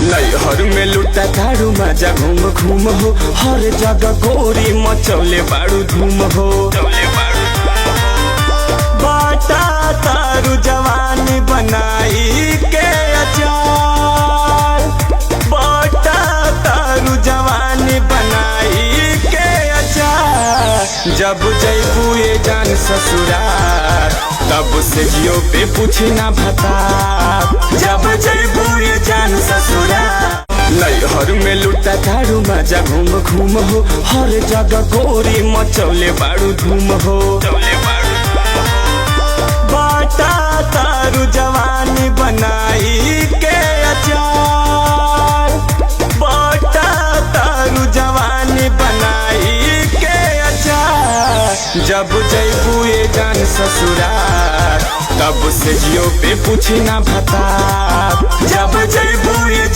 नैहर में लुटा तारू मजा घूम घूम हो, हर जगह गोरी मचौले बारू धूम हो। बाटा तारू जवानी बनाई के अचार, बाटा तारू जवानी बनाई के अचार। जब जैबू ये जान ससुराल तब से जियो पे पूछी ना भता। जब जैबू ये जान ससुराल नैहर में लुटा तारू मजा घूम घूम हो, हर जगह गोरी मचौले बारू धूम हो। बाटा तारू जवानी बनाई के अचार, बाटा तारू जवानी बनाई के अचार। जब जैबू ये जान ससुराल तब से जियो पे पूछी ना भता। जब जैबू ये